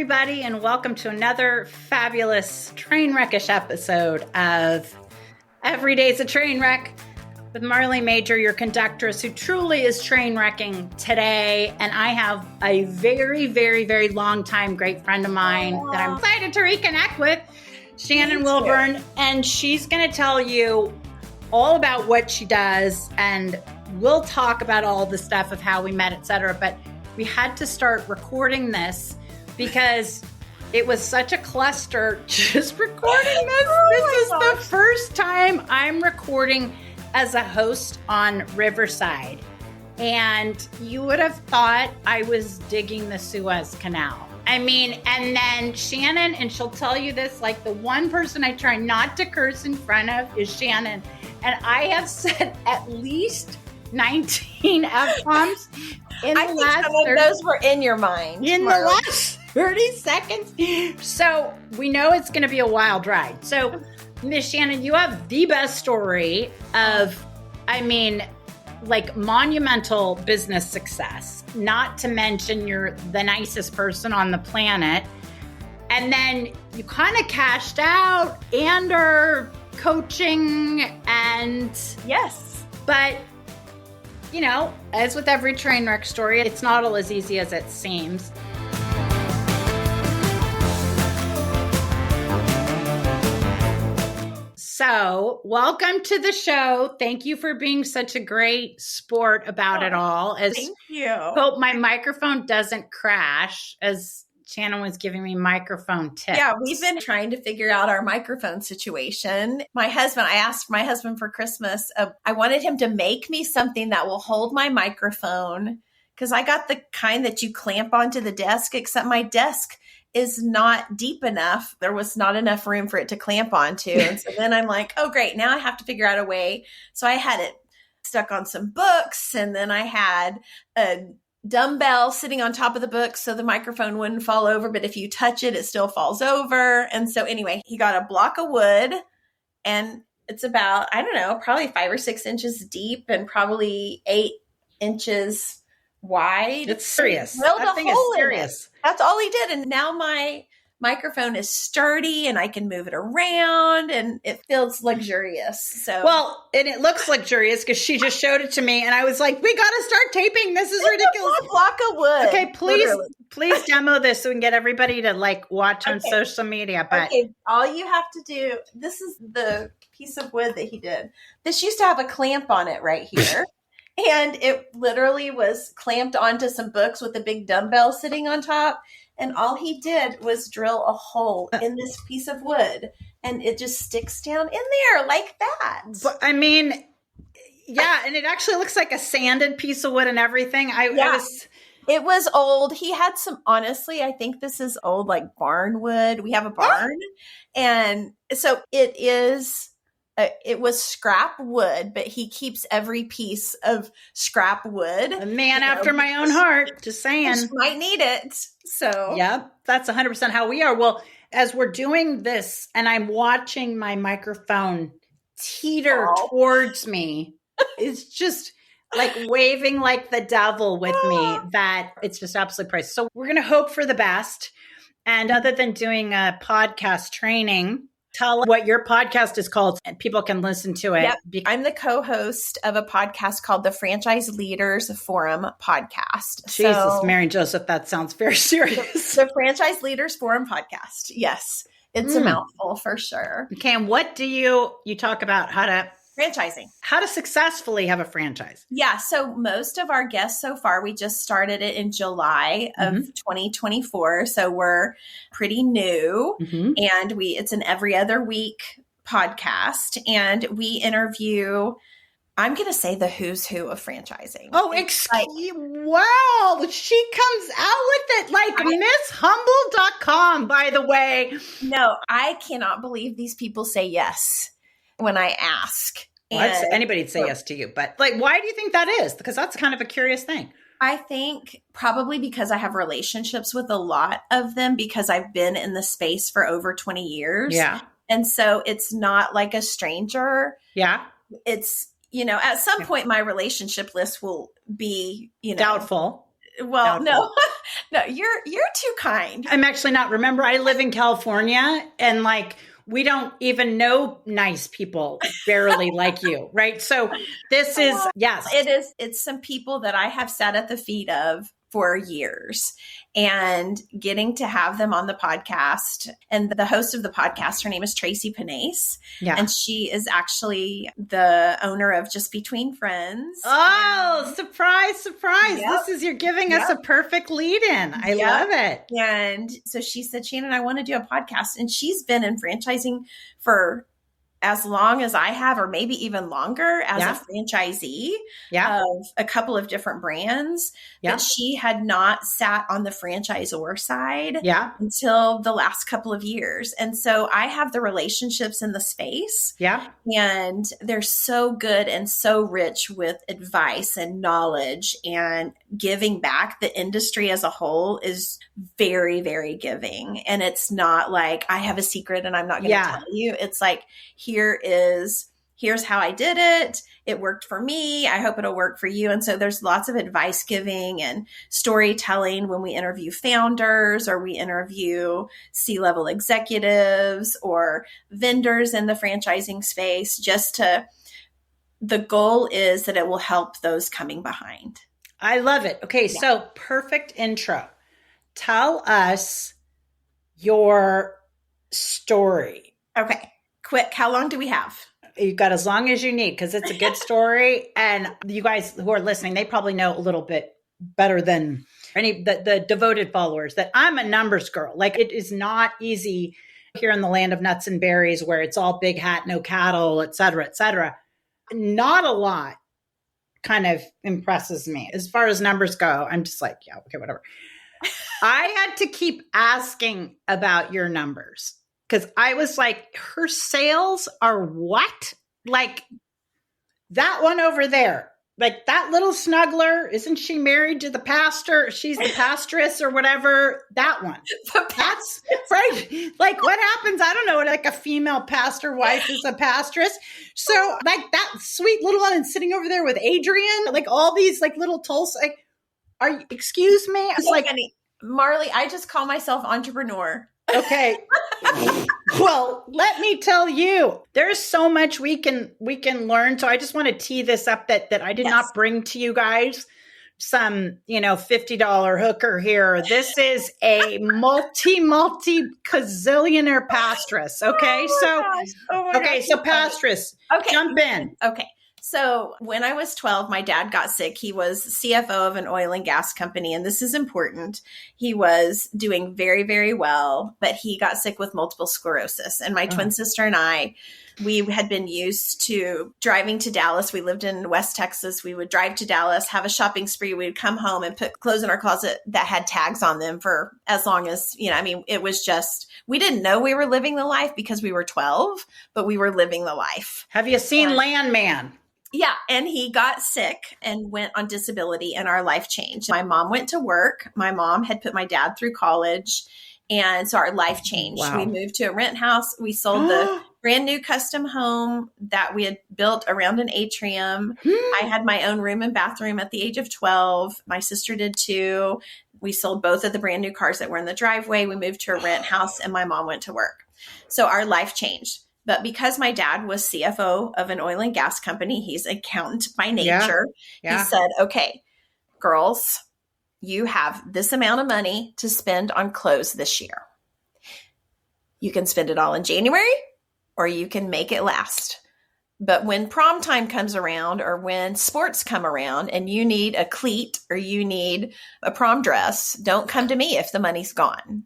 everybody, and welcome to another fabulous train wreckish episode of Every Day's a Train Wreck with Marley Majcher, your conductress, who truly is train wrecking today. And I have a very, very, very long time great friend of mine that I'm excited to reconnect with, Shannon Wilburn, and she's going to tell you all about what she does, and we'll talk about all the stuff of how we met, etc. But we had to start recording this because it was such a cluster just recording this. This is the first time I'm recording as a host on Riverside. And you would have thought I was digging the Suez Canal. I mean, and then Shannon, and she'll tell you this, like the one person I try not to curse in front of is Shannon. And I have said at least 19 F-bombs in the last 30 those were in your mind. In Marley. The last 30 seconds. So we know it's going to be a wild ride. So Miss Shannon, you have the best story of, I mean, like monumental business success, not to mention you're the nicest person on the planet. And then you kind of cashed out and are coaching and yes. But, you know, as with every train wreck story, it's not all as easy as it seems. So, welcome to the show. Thank you for being such a great sport about it all. Thank you. Hope my microphone doesn't crash, as Shannon was giving me microphone tips. Yeah, we've been trying to figure out our microphone situation. I asked my husband for Christmas, I wanted him to make me something that will hold my microphone, because I got the kind that you clamp onto the desk, except my desk is not deep enough. There was not enough room for it to clamp onto. And so then I'm like, oh, great. Now I have to figure out a way. So I had it stuck on some books, and then I had a dumbbell sitting on top of the book so the microphone wouldn't fall over. But if you touch it, it still falls over. And so anyway, he got a block of wood, and it's about, I don't know, probably 5 or 6 inches deep and probably 8 inches wide. It's serious. That thing is serious. That's all he did. And now my microphone is sturdy and I can move it around and it feels luxurious. So well, and it looks luxurious because she just showed it to me and I was like, we got to start taping. This is ridiculous. A block of wood. Okay, please demo this so we can get everybody to like watch on social media. But okay, all you have to do, this is the piece of wood that he did. This used to have a clamp on it right here. And it literally was clamped onto some books with a big dumbbell sitting on top. And all he did was drill a hole in this piece of wood. And it just sticks down in there like that. But I mean, yeah. And it actually looks like a sanded piece of wood and everything. It was old. He had some, honestly, I think this is old, like barn wood. We have a barn. And so it was scrap wood, but he keeps every piece of scrap wood. A man after my own heart, just saying. Might need it. So, yeah, that's 100% how we are. Well, as we're doing this and I'm watching my microphone teeter towards me, it's just like waving like the devil with me, that it's just absolutely priceless. So we're going to hope for the best. And other than doing a podcast training, tell what your podcast is called and people can listen to it. Yep. I'm the co-host of a podcast called the Franchise Leaders Forum Podcast. Jesus, Mary Joseph, that sounds very serious. The Franchise Leaders Forum Podcast. Yes, it's a mouthful for sure. Okay, and what do you talk about franchising. How to successfully have a franchise. Yeah. So most of our guests so far, we just started it in July of 2024. So we're pretty new and it's an every other week podcast, and we interview, I'm going to say the who's who of franchising. Oh, wow. She comes out with it like misshumble.com, by the way. No, I cannot believe these people say yes when I ask. Well, anybody'd say yes to you, but like, why do you think that is? Because that's kind of a curious thing. I think probably because I have relationships with a lot of them, because I've been in the space for over 20 years. Yeah. And so it's not like a stranger. Yeah. It's, at some point my relationship list will be, doubtful. Well, no, No, you're too kind. I'm actually not. Remember, I live in California and like, we don't even know nice people barely like you, right? So this is, yes. It's some people that I have sat at the feet of for years, and getting to have them on the podcast. And the host of the podcast, her name is Tracy Panase. Yeah. And she is actually the owner of Just Between Friends. Oh, surprise. Yep. You're giving us a perfect lead in. I love it. And so she said, Shannon, I want to do a podcast. And she's been in franchising for as long as I have, or maybe even longer as a franchisee of a couple of different brands. Yeah. But she had not sat on the franchisor side until the last couple of years. And so I have the relationships in the space. Yeah. And they're so good and so rich with advice and knowledge and giving back. The industry as a whole is very, very giving. And it's not like I have a secret and I'm not going to tell you. It's like, here's how I did it. It worked for me. I hope it'll work for you. And so there's lots of advice giving and storytelling when we interview founders, or we interview C-level executives or vendors in the franchising space. The goal is that it will help those coming behind. I love it. Okay. Yeah. So perfect intro. Tell us your story. Okay. Quick. How long do we have? You got as long as you need, because it's a good story. And you guys who are listening, they probably know a little bit better than any the devoted followers that I'm a numbers girl. Like, it is not easy here in the land of nuts and berries where it's all big hat, no cattle, et cetera, et cetera. Not a lot kind of impresses me. As far as numbers go, I'm just like, yeah, okay, whatever. I had to keep asking about your numbers. Because I was like, her sales are what? Like, that one over there, like that little snuggler, isn't she married to the pastor? She's the pastress or whatever. That one. That's right. Like, what happens? I don't know. Like, a female pastor wife is a pastress. So like that sweet little one is sitting over there with Adrian, like all these like little Tulsa. Like, excuse me? I was like, Marley, I just call myself entrepreneur. Okay. Well, let me tell you, there's so much we can learn. So I just want to tee this up that I did not bring to you guys some, $50 hooker here. This is a multi gazillionaire pastress. Okay. So pastress, jump in. Okay. So when I was 12, my dad got sick. He was CFO of an oil and gas company. And this is important. He was doing very, very well, but he got sick with multiple sclerosis. And my twin sister and I, we had been used to driving to Dallas. We lived in West Texas. We would drive to Dallas, have a shopping spree. We'd come home and put clothes in our closet that had tags on them for as long as, it was just, we didn't know we were living the life because we were 12, but we were living the life. Have you seen Landman? Yeah. And he got sick and went on disability, and our life changed. My mom went to work. My mom had put my dad through college. And so our life changed. Wow. We moved to a rent house. We sold the brand new custom home that we had built around an atrium. I had my own room and bathroom at the age of 12. My sister did too. We sold both of the brand new cars that were in the driveway. We moved to a rent house, and my mom went to work. So our life changed. But because my dad was CFO of an oil and gas company, he's an accountant by nature. Yeah. He said, okay, girls, you have this amount of money to spend on clothes this year. You can spend it all in January, or you can make it last. But when prom time comes around, or when sports come around and you need a cleat or you need a prom dress, don't come to me if the money's gone.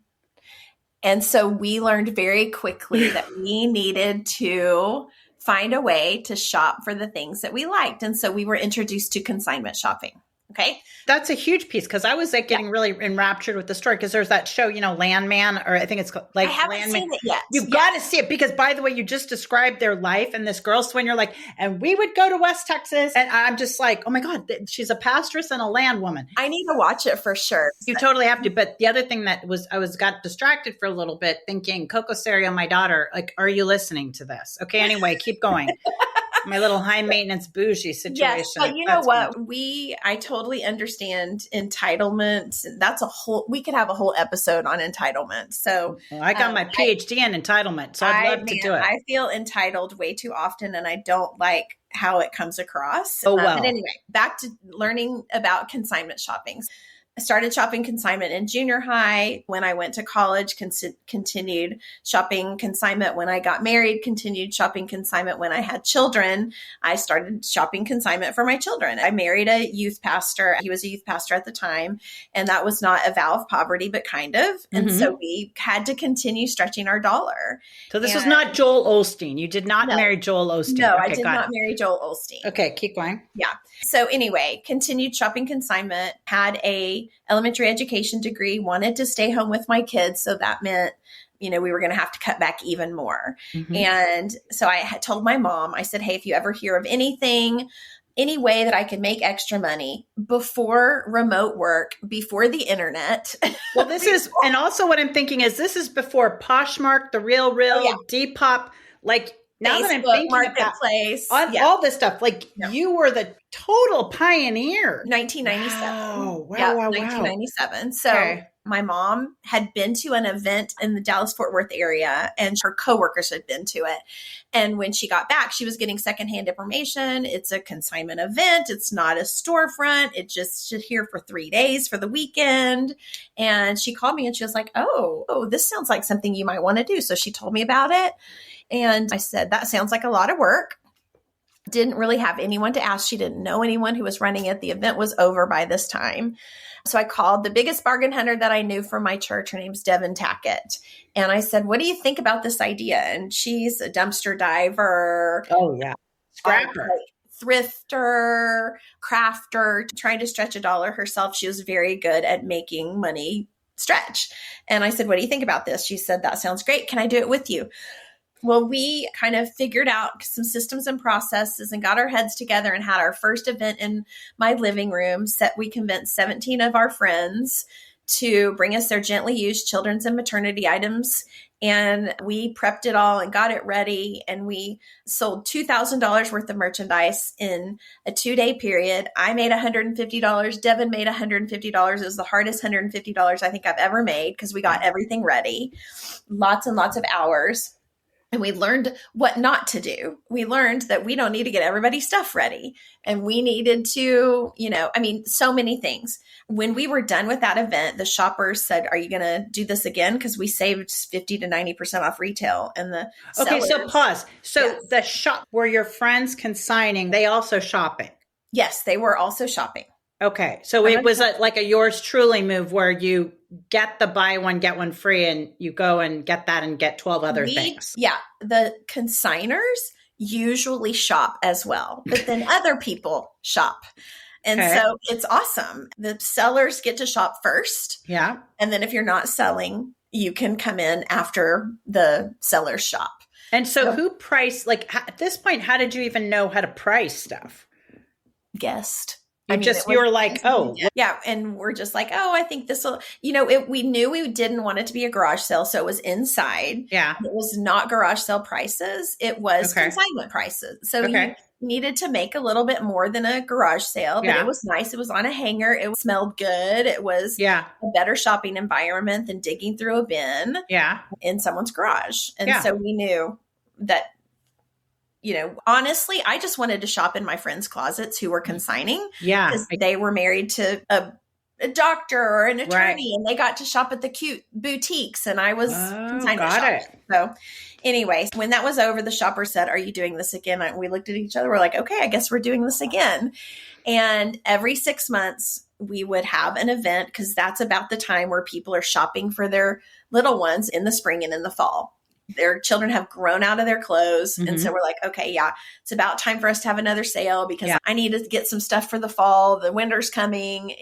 And so we learned very quickly that we needed to find a way to shop for the things that we liked. And so we were introduced to consignment shopping. Okay. That's a huge piece, because I was like getting really enraptured with the story, because there's that show, Landman, or I think it's called like I haven't Landman. Seen it yet. You've got to see it, because by the way, you just described their life and this girl. So when you're like, and we would go to West Texas, and I'm just like, oh my God, she's a pastress and a land woman. I need to watch it for sure. You totally have to. But the other thing that was, got distracted for a little bit thinking, Coco Serio, my daughter, like, are you listening to this? Okay. Anyway, keep going. My little high maintenance bougie situation. Yes, but you know what? I totally understand entitlement. We could have a whole episode on entitlement. So I got my PhD in entitlement, so I'd love to do it. I feel entitled way too often, and I don't like how it comes across. Oh, well. But anyway, back to learning about consignment shopping. I started shopping consignment in junior high. When I went to college, continued shopping consignment. When I got married, continued shopping consignment. When I had children, I started shopping consignment for my children. I married a youth pastor. He was a youth pastor at the time, and that was not a vow of poverty, but kind of. And so we had to continue stretching our dollar. So this was not Joel Osteen. You did not marry Joel Osteen. No, I did not marry Joel Osteen. Okay, keep going. Yeah. So anyway, continued shopping consignment, had a elementary education degree, wanted to stay home with my kids. So that meant, we were going to have to cut back even more. And so I had told my mom, I said, hey, if you ever hear of anything, any way that I can make extra money before remote work, before the internet. Well, and also what I'm thinking is this is before Poshmark, The RealReal, Depop, now Facebook, that I'm thinking Marketplace, about all this stuff, you were the total pioneer. 1997. Wow. 1997. So my mom had been to an event in the Dallas-Fort Worth area, and her coworkers had been to it. And when she got back, she was getting secondhand information. It's a consignment event. It's not a storefront. It just here for 3 days for the weekend. And she called me and she was like, oh, this sounds like something you might want to do. So she told me about it. And I said, that sounds like a lot of work. Didn't really have anyone to ask. She didn't know anyone who was running it. The event was over by this time. So I called the biggest bargain hunter that I knew from my church. Her name's Devin Tackett. And I said, what do you think about this idea? And she's a dumpster diver. Oh, yeah. Scrapper. Thrifter, crafter, trying to stretch a dollar herself. She was very good at making money stretch. And I said, what do you think about this? She said, that sounds great. Can I do it with you? Well, we kind of figured out some systems and processes and got our heads together and had our first event in my living room. We convinced 17 of our friends to bring us their gently used children's and maternity items. And we prepped it all and got it ready. And we sold $2,000 worth of merchandise in a 2-day period. I made $150. Devin made $150. It was the hardest $150 I think I've ever made because we got everything ready. Lots and lots of hours. And we learned what not to do. We learned that we don't need to get everybody's stuff ready. And we needed to, so many things. When we were done with that event, the shoppers said, are you going to do this again? Because we saved 50 to 90% off retail. And so pause. So the shop, were your friends consigning, they also shopping? Yes, they were also shopping. Okay. So it was like a yours truly move where you get the buy one, get one free, and you go and get that and get 12 other things. Yeah. The consigners usually shop as well, but then other people shop. And so it's awesome. The sellers get to shop first. Yeah. And then if you're not selling, you can come in after the sellers shop. And so who priced, at this point, how did you even know how to price stuff? Guessed. You were like, oh. Yeah. And we're just like, oh, I think this will, we knew we didn't want it to be a garage sale. So it was inside. Yeah. It was not garage sale prices. It was consignment prices. So you needed to make a little bit more than a garage sale, but it was nice. It was on a hanger. It smelled good. It was a better shopping environment than digging through a bin in someone's garage. And so we knew that, honestly, I just wanted to shop in my friends' closets who were consigning. Yeah. Because they were married to a doctor or an attorney and they got to shop at the cute boutiques and I was consignment shopping. So anyway, when that was over, the shopper said, are you doing this again? And we looked at each other. We're like, okay, I guess we're doing this again. And every 6 months we would have an event because that's about the time where people are shopping for their little ones in the spring and in the fall. Their children have grown out of their clothes. And so we're like, okay, it's about time for us to have another sale because I need to get some stuff for the fall. The winter's coming,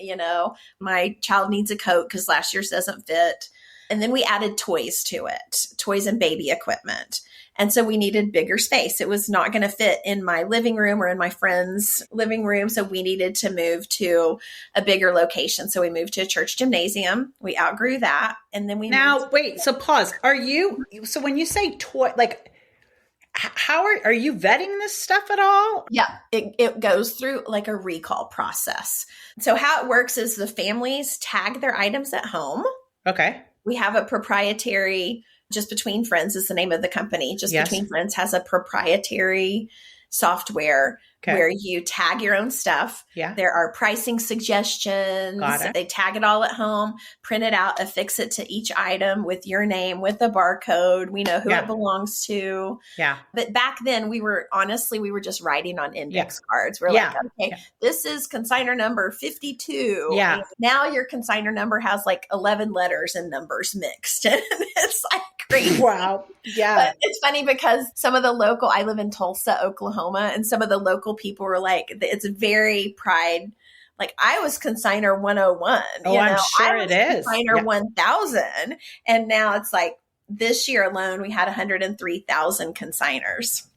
my child needs a coat because last year's doesn't fit. And then we added toys to it, toys and baby equipment. And so we needed bigger space. It was not going to fit in my living room or in my friend's living room. So we needed to move to a bigger location. So we moved to a church gymnasium. We outgrew that. And then wait, so pause. So when you say toy, how are you vetting this stuff at all? Yeah, it goes through like a recall process. So how it works is the families tag their items at home. Okay. We have a proprietary, Just Between Friends is the name of the company. Just Between Friends has a proprietary software where you tag your own stuff. Yeah. There are pricing suggestions. They tag it all at home, print it out, affix it to each item with your name, with a barcode. We know who it belongs to. Yeah. But back then we were just writing on index cards. We're like, okay, this is consignor number 52. Yeah. And now your consignor number has like 11 letters and numbers mixed. And it's like crazy. Wow. Yeah. But it's funny because I live in Tulsa, Oklahoma, and some of the local people were like, it's very pride. Like I was consignor 101. Oh, I'm sure it is. Consignor 1000. And now it's like this year alone, we had 103,000 consignors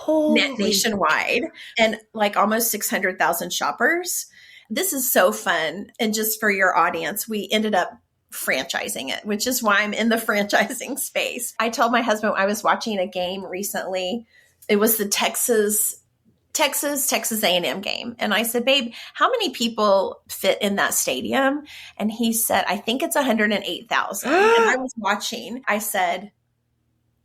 nationwide and like almost 600,000 shoppers. This is so fun. And just for your audience, we ended up franchising it, which is why I'm in the franchising space. I told my husband I was watching a game recently. It was the Texas A&M game. And I said, babe, how many people fit in that stadium? And he said, I think it's 108,000. And I was watching. I said,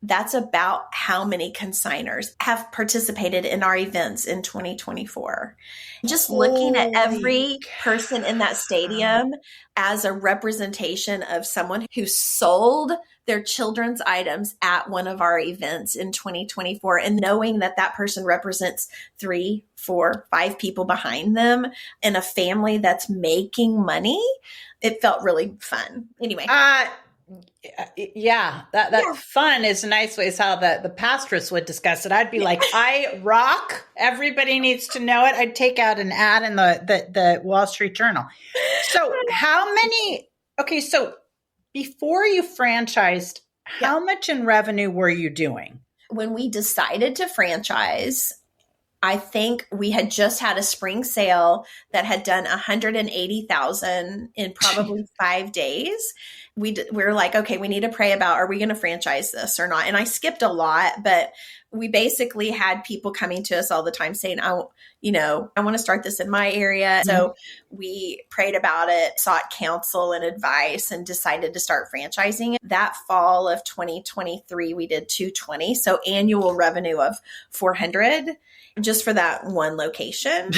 that's about how many consignors have participated in our events in 2024. Just looking at every person in that stadium as a representation of someone who sold their children's items at one of our events in 2024 and knowing that that person represents 3, 4, 5 people behind them and a family that's making money, it felt really fun. Anyway. Yeah, that fun is a nice way. Is how the pastoress would discuss it. I'd be like, I rock. Everybody needs to know it. I'd take out an ad in the Wall Street Journal. So how many? Okay, so before you franchised, how much in revenue were you doing? When we decided to franchise, I think we had just had a spring sale that had done 180,000 in probably 5 days. We were like, okay, we need to pray about, are we going to franchise this or not? And I skipped a lot, but we basically had people coming to us all the time saying, I want to start this in my area. So we prayed about it, sought counsel and advice, and decided to start franchising it. That fall of 2023, we did 220. So annual revenue of 400 just for that one location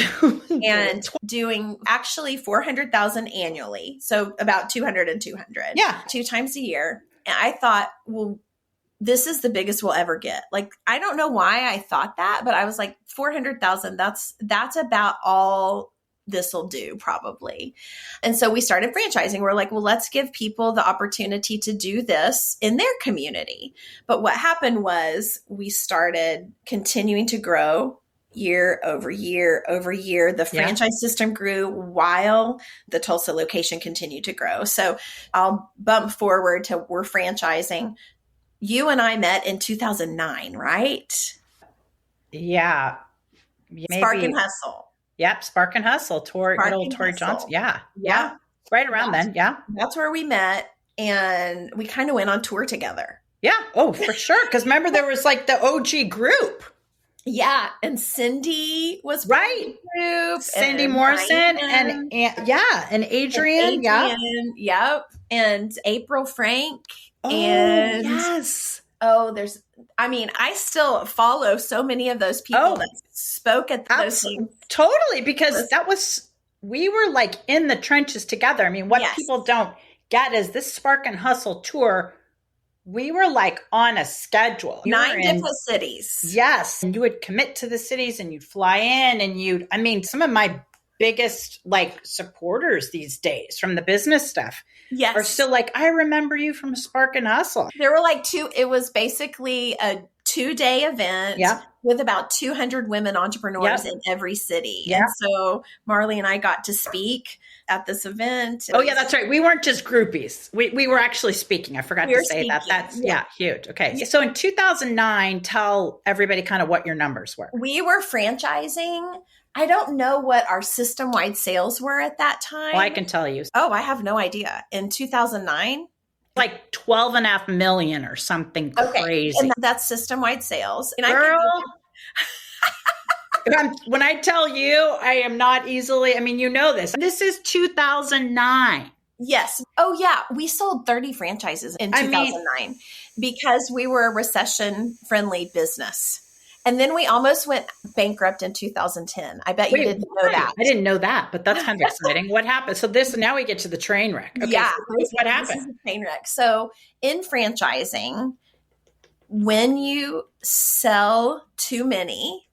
and doing actually 400,000 annually. So about 200 and 200. Yeah. 2 times a year. And I thought, well, this is the biggest we'll ever get. Like, I don't know why I thought that, but I was like 400,000. That's about all this will do probably. And so we started franchising. We're like, well, let's give people the opportunity to do this in their community. But what happened was we started continuing to grow year over year over year. The franchise system grew while the Tulsa location continued to grow. So I'll bump forward to we're franchising. You and I met in 2009, right? Yeah. Maybe. Spark and Hustle. Yep. Spark and Hustle. Tori Johnson. Yeah. Right around then. Yeah. That's where we met. And we kind of went on tour together. Yeah. Oh, for sure. Because remember, there was like the OG group. Yeah. And Cindy was right. Group, Cindy Morrison and Adrian. Yeah. Yep. And April Frank. Oh, and yes. I still follow so many of those people that spoke at those things. Totally. Because we were like in the trenches together. I mean, what people don't get is this Spark and Hustle tour. We were like on a schedule. 9 different cities. Yes. And you would commit to the cities and you'd fly in and some of my biggest like supporters these days from the business stuff are still like, I remember you from Spark and Hustle. There were like it was basically a 2-day event with about 200 women entrepreneurs in every city. And so Marley and I got to speak at this event. That's right. We weren't just groupies. We were actually speaking. I forgot to say that. That's huge. Okay. Yeah. So in 2009, tell everybody kind of what your numbers were. We were franchising. I don't know what our system-wide sales were at that time. Well, I can tell you. Oh, I have no idea. In 2009, Like 12.5 million or something crazy. And that's system-wide sales. And Girl, when I tell you, I am not easily, I mean, you know this. This is 2009. Yes. Oh, yeah. We sold 30 franchises in 2009 because we were a recession-friendly business. And then we almost went bankrupt in 2010. I bet you didn't know that. I didn't know that, but that's kind of exciting. What happened? So now we get to the train wreck. Okay, yeah. so what happened? This is a train wreck. So in franchising, when you sell too many,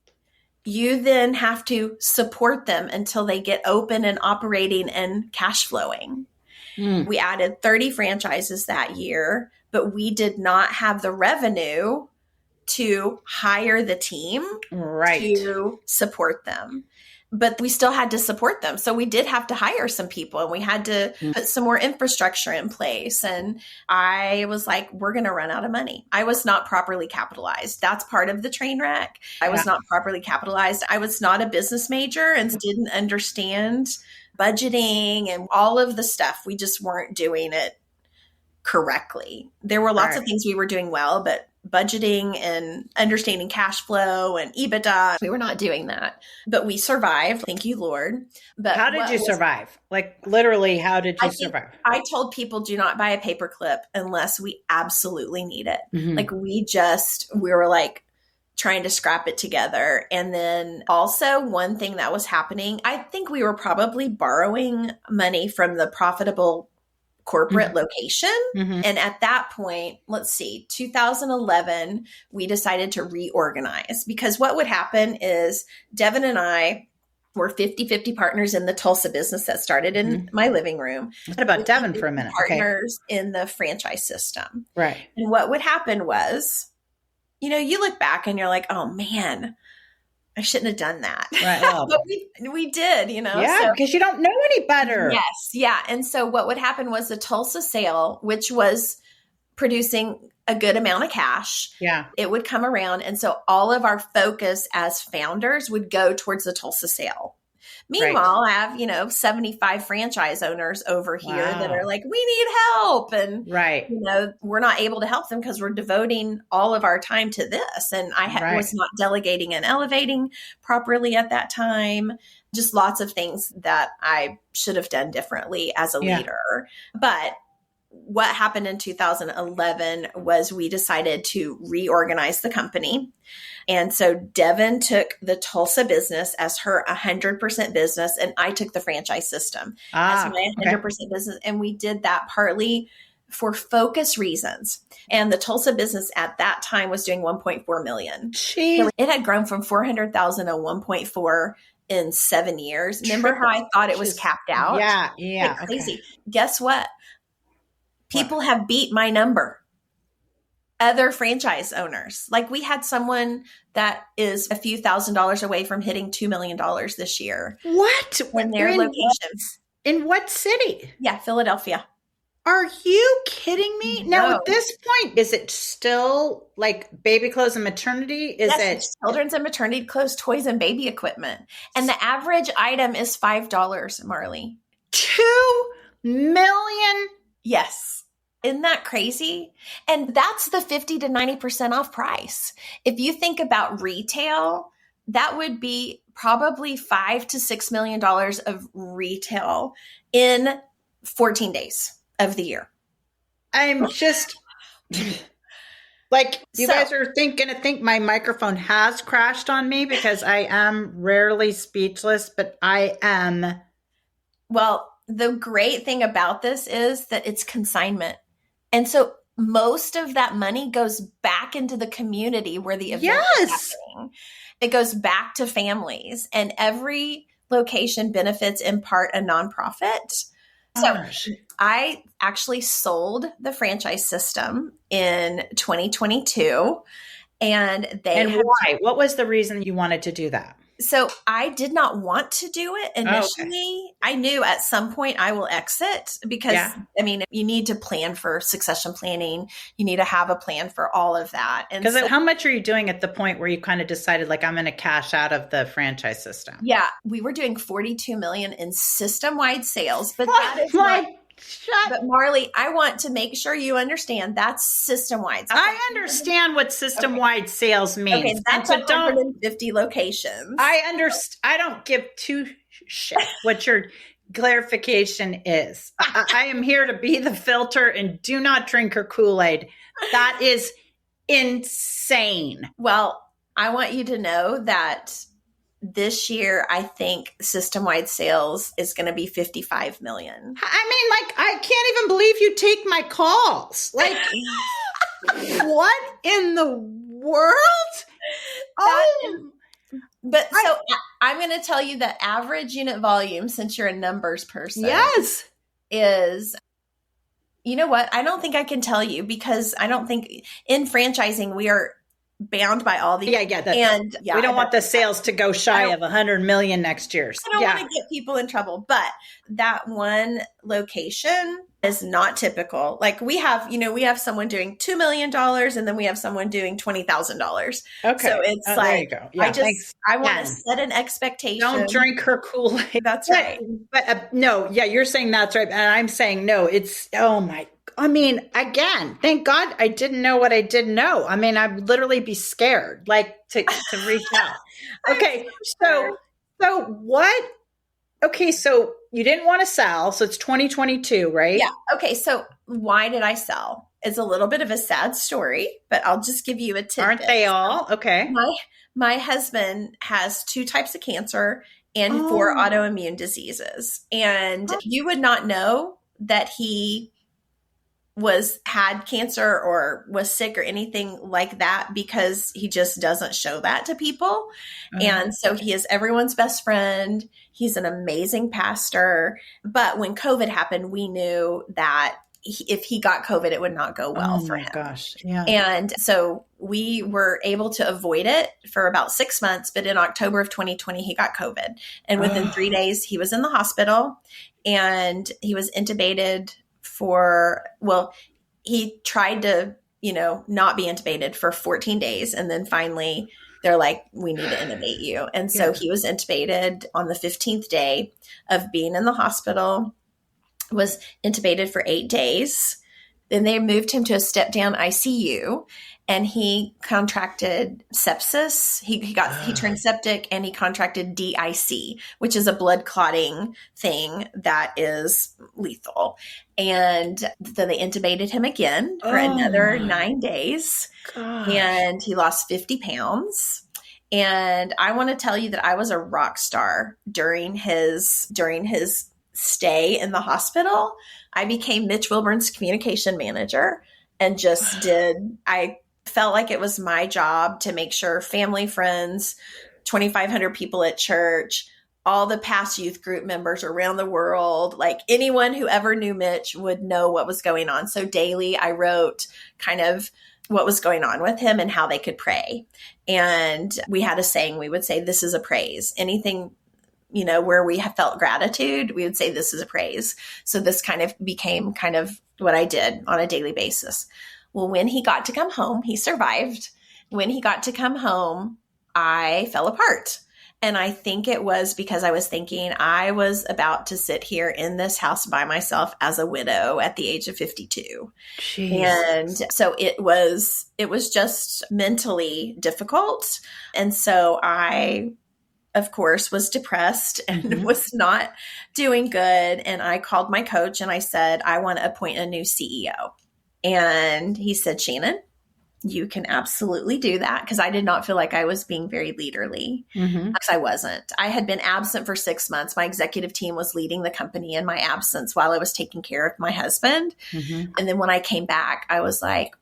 you then have to support them until they get open and operating and cash flowing. We added 30 franchises that year, but we did not have the revenue to hire the team to support them. But we still had to support them. So we did have to hire some people and we had to put some more infrastructure in place. And I was like, we're going to run out of money. I was not properly capitalized. That's part of the train wreck. I was not properly capitalized. I was not a business major and didn't understand budgeting and all of the stuff. We just weren't doing it correctly. There were lots of things we were doing well, but budgeting and understanding cash flow and EBITDA, we were not doing that. But we survived. Thank you, Lord. But how did you survive? Like literally, how did you survive? I told people, do not buy a paperclip unless we absolutely need it. Like we were like trying to scrap it together. And then also one thing that was happening, I think we were probably borrowing money from the profitable corporate location. And at that point, let's see, 2011, we decided to reorganize because what would happen is Devin and I were 50-50 partners in the Tulsa business that started in my living room. What about Devin for a minute? Partners in the franchise system. Right. And what would happen was, you look back and you're like, oh man, I shouldn't have done that. Right. Well, but we did, Yeah, because you don't know any better. Yes. Yeah. And so what would happen was the Tulsa sale, which was producing a good amount of cash. Yeah. It would come around. And so all of our focus as founders would go towards the Tulsa sale. Meanwhile, I have, 75 franchise owners over here that are like, we need help. And, we're not able to help them because we're devoting all of our time to this. And I was not delegating and elevating properly at that time. Just lots of things that I should have done differently as a leader. But what happened in 2011 was we decided to reorganize the company. And so Devin took the Tulsa business as her 100% business, and I took the franchise system as my 100% business. And we did that partly for focus reasons. And the Tulsa business at that time was doing 1.4 million. So it had grown from 400,000 to 1.4 in 7 years. Remember how I thought it was capped out? Yeah. Like crazy. Guess what? People have beat my number. Other franchise owners. Like we had someone that is a few $1,000s away from hitting $2 million this year. What? In their locations. In what city? Yeah, Philadelphia. Are you kidding me? No. Now, at this point, is it still like baby clothes and maternity? Is it children's and maternity clothes, toys, and baby equipment? And the average item is $5, Marley. 2 million? Yes. Isn't that crazy? And that's the 50 to 90% off price. If you think about retail, that would be probably $5 to $6 million of retail in 14 days of the year. I'm just like, you guys are going to think my microphone has crashed on me because I am rarely speechless, but I am. Well, the great thing about this is that it's consignment. And so most of that money goes back into the community where the event is happening. It goes back to families, and every location benefits in part a nonprofit. So I actually sold the franchise system in 2022, and why? What was the reason you wanted to do that? So I did not want to do it initially. I knew at some point I will exit because, you need to plan for succession planning. You need to have a plan for all of that. And because how much are you doing at the point where you kind of decided like, I'm going to cash out of the franchise system? Yeah. We were doing 42 million in system-wide sales, but that is But Marley, I want to make sure you understand that's system-wide. I understand what system-wide sales means. Okay, that's 150 locations. I don't give two shit what your clarification is. I am here to be the filter and do not drink her Kool-Aid. That is insane. Well, I want you to know that this year, I think system-wide sales is going to be 55 million. I mean, like, I can't even believe you take my calls. Like, what in the world? But so I'm going to tell you that average unit volume, since you're a numbers person, yes, is, you know what? I don't think I can tell you because I don't think in franchising, we are bound by all the we don't want the sales to go shy of 100 million next year. I don't want to get people in trouble, but that one location is not typical. Like we have someone doing $2 million and then we have someone doing $20,000. Okay. So it's there you go. Yeah, I want to set an expectation. Don't drink her Kool-Aid. That's right. But no, you're saying that's right. And I'm saying, no, I mean, again, thank God I didn't know what I didn't know. I mean, I'd literally be scared, like to reach out. Okay. So what? Okay. So you didn't want to sell. So it's 2022, right? Yeah. Okay. So why did I sell? It's a little bit of a sad story, but I'll just give you a tidbit. Aren't they all? Okay. My husband has 2 types of cancer and 4 autoimmune diseases. And you would not know that he had cancer or was sick or anything like that because he just doesn't show that to people. And so he is everyone's best friend. He's an amazing pastor. But when COVID happened, we knew that if he got COVID, it would not go well for him. Oh my gosh. Yeah. And so we were able to avoid it for about 6 months. But in October of 2020, he got COVID. And within 3 days, he was in the hospital and he was intubated he tried to, not be intubated for 14 days. And then finally they're like, we need to intubate you. And so he was intubated on the 15th day of being in the hospital, was intubated for 8 days. Then they moved him to a step down ICU and he contracted sepsis. He turned septic and he contracted DIC, which is a blood clotting thing that is lethal. And then they intubated him again for another 9 days. Gosh. And he lost 50 pounds. And I want to tell you that I was a rock star during his stay in the hospital. I became Mitch Wilburn's communication manager and I felt like it was my job to make sure family, friends, 2,500 people at church, all the past youth group members around the world, like anyone who ever knew Mitch would know what was going on. So daily I wrote kind of what was going on with him and how they could pray. And we had a saying, we would say, this is a praise. Anything where we have felt gratitude, we would say this is a praise. So this kind of became kind of what I did on a daily basis. Well, when he got to come home, he survived. When he got to come home, I fell apart. And I think it was because I was thinking I was about to sit here in this house by myself as a widow at the age of 52. Jeez. And so it was just mentally difficult. And so I, of course, was depressed and was not doing good. And I called my coach and I said, I want to appoint a new CEO. And he said, Shannon, you can absolutely do that. Because I did not feel like I was being very leaderly. Because I wasn't. I had been absent for 6 months. My executive team was leading the company in my absence while I was taking care of my husband. And then when I came back, I was like,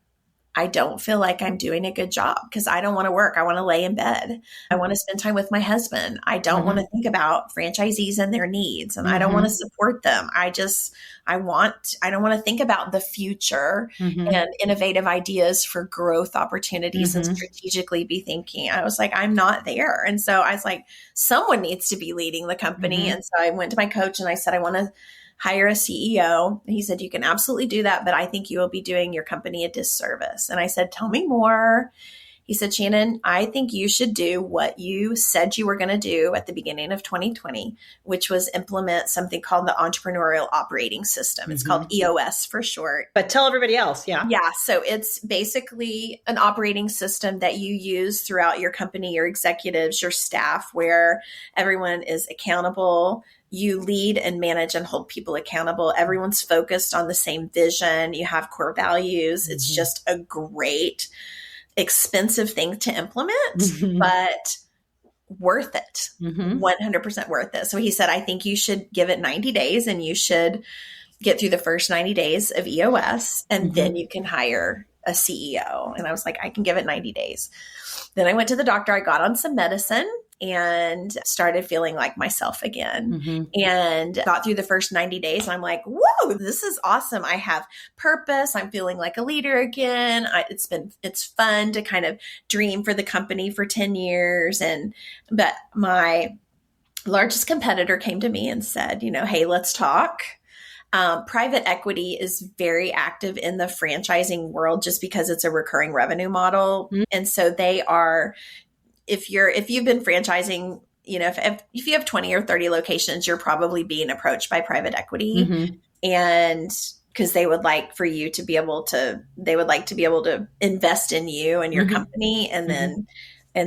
I don't feel like I'm doing a good job because I don't want to work. I want to lay in bed. I want to spend time with my husband. I don't want to think about franchisees and their needs, and I don't want to support them. I don't want to think about the future and innovative ideas for growth opportunities and strategically be thinking. I was like, I'm not there. And so I was like, someone needs to be leading the company. And so I went to my coach and I said, I want to hire a CEO. And he said, you can absolutely do that, but I think you will be doing your company a disservice. And I said, tell me more. He said, Shannon, I think you should do what you said you were going to do at the beginning of 2020, which was implement something called the Entrepreneurial Operating System. It's called EOS for short. But tell everybody else. Yeah. Yeah. So it's basically an operating system that you use throughout your company, your executives, your staff, where everyone is accountable. You lead and manage and hold people accountable. Everyone's focused on the same vision. You have core values. It's just a great, expensive thing to implement, but worth it. 100% worth it. So he said, I think you should give it 90 days and you should get through the first 90 days of EOS and then you can hire a CEO. And I was like, I can give it 90 days. Then I went to the doctor. I got on some medicine and started feeling like myself again and got through the first 90 days. And I'm like, whoa, this is awesome. I have purpose. I'm feeling like a leader again. It's fun to kind of dream for the company for 10 years. But my largest competitor came to me and said, hey, let's talk. Private equity is very active in the franchising world just because it's a recurring revenue model. And so they are, if you've been franchising, if you have 20 or 30 locations, you're probably being approached by private equity and because they would like for you to be able to, invest in you and your company. And